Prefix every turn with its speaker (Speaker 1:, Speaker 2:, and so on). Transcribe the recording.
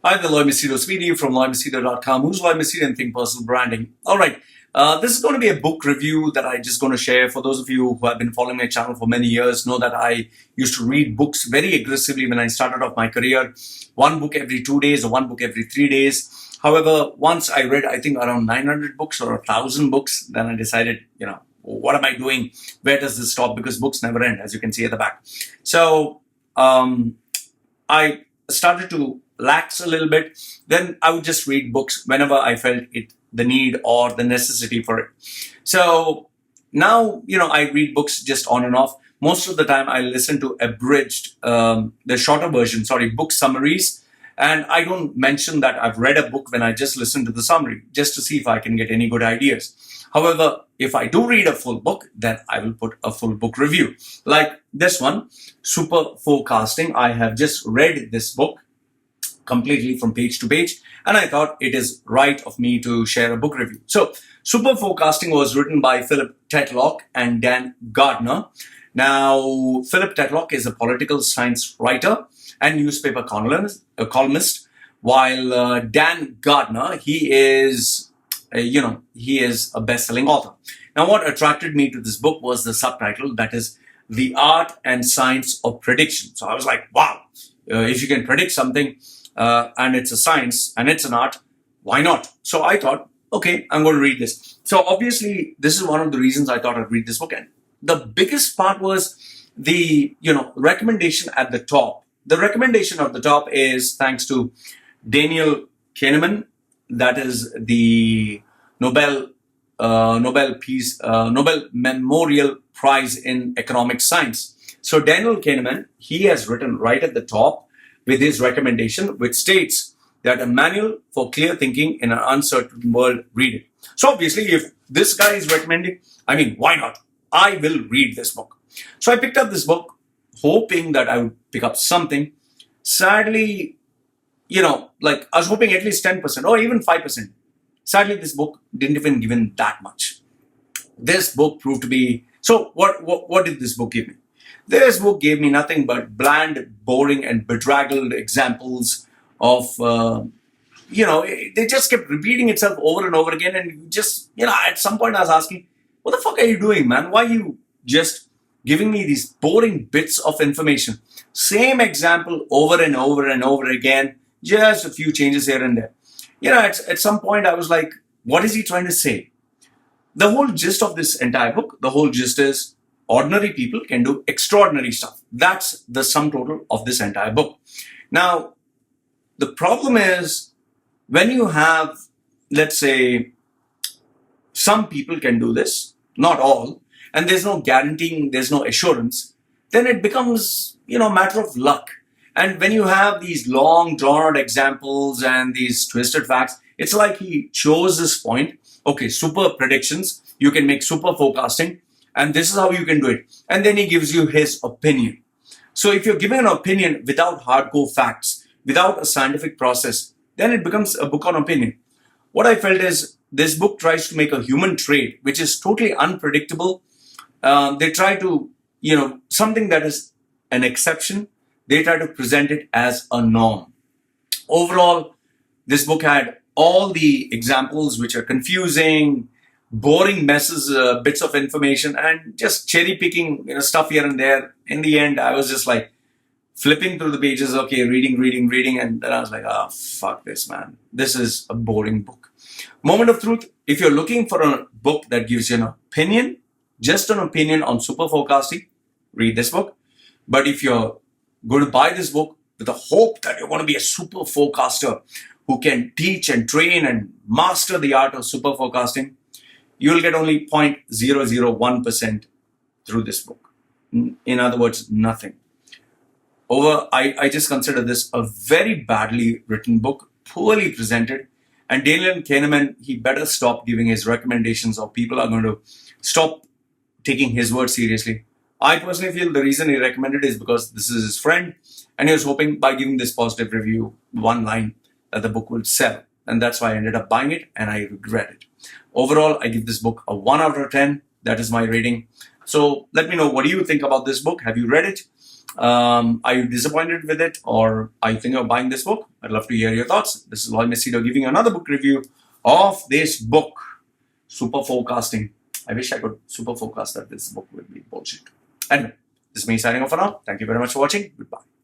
Speaker 1: Hi, the Loy Machedo Speedy from loymachedo.com. Who's Loy Machedo and Think Personal Branding? All right. This is going to be a book review that I'm just going to share. For those of you who have been following my channel for many years, know that I used to read books very aggressively when I started off my career. One book every 2 days or one book every 3 days. However, once I read, I think, around 900 books or 1,000 books, then I decided, what am I doing? Where does this stop? Because books never end, as you can see at the back. So I started to lax a little bit. Then I would just read books whenever I felt the need or the necessity for it. So now, I read books just on and off. Most of the time I listen to abridged, the shorter version, book summaries. And I don't mention that I've read a book when I just listen to the summary, just to see if I can get any good ideas. However, if I do read a full book, then I will put a full book review. Like this one, Superforecasting. I have just read this book completely from page to page, and I thought it is right of me to share a book review. So, Superforecasting was written by Philip Tetlock and Dan Gardner. Now, Philip Tetlock is a political science writer and newspaper columnist, while Dan Gardner, he is a best-selling author. Now, what attracted me to this book was the subtitle, that is The Art and Science of Prediction. So I was like, wow, if you can predict something and it's a science and it's an art, why not? So I thought, okay, I'm going to read this. So obviously, this is one of the reasons I thought I'd read this book. And the biggest part was the, recommendation at the top. The recommendation at the top is thanks to Daniel Kahneman. That is the Nobel Memorial Prize in Economic Science. So Daniel Kahneman, he has written right at the top with his recommendation, which states that a manual for clear thinking in an uncertain world, read it. So obviously, if this guy is recommending, why not? I will read this book. So I picked up this book hoping that I would pick up something. Sadly, I was hoping at least 10% or even 5%. Sadly, this book didn't even give in that much. This book proved to be... So what did this book give me? This book gave me nothing but bland, boring, and bedraggled examples of, they just kept repeating itself over and over again. And just, at some point I was asking, what the fuck are you doing, man? Why are you just giving me these boring bits of information? Same example over and over and over again. Just a few changes here and there. At some point I was like, what is he trying to say? The whole gist of this entire book, the whole gist is ordinary people can do extraordinary stuff. That's the sum total of this entire book. Now, the problem is when you have, let's say, some people can do this, not all, and there's no guaranteeing, there's no assurance, then it becomes, matter of luck. And when you have these long drawn out examples and these twisted facts, it's like he chose this point. Okay, super predictions. You can make super forecasting and this is how you can do it. And then he gives you his opinion. So if you're giving an opinion without hardcore facts, without a scientific process, then it becomes a book on opinion. What I felt is this book tries to make a human trait, which is totally unpredictable. They try to, something that is an exception, they try to present it as a norm. Overall, this book had all the examples which are confusing, boring messes, bits of information, and just cherry picking stuff here and there. In the end, I was just like flipping through the pages, okay, reading, and then I was like, oh, fuck this, man. This is a boring book. Moment of truth, if you're looking for a book that gives you an opinion, just an opinion on super forecasting, read this book. But if you're going to buy this book with the hope that you're going to be a super forecaster who can teach and train and master the art of super forecasting, you will get only 0.001% through this book. In other words, nothing. I just consider this a very badly written book, poorly presented, and Daniel Kahneman, he better stop giving his recommendations or people are going to stop taking his word seriously. I personally feel the reason he recommended is because this is his friend and he was hoping by giving this positive review, one line, that the book would sell. And that's why I ended up buying it and I regret it. Overall, I give this book a 1 out of 10. That is my rating. So let me know, what do you think about this book? Have you read it? Are you disappointed with it, or are you thinking of buying this book? I'd love to hear your thoughts. This is Loy Machedo giving you another book review of this book, Superforecasting. I wish I could super forecast that this book would be bullshit. Anyway, this is me signing off for now. Thank you very much for watching. Goodbye.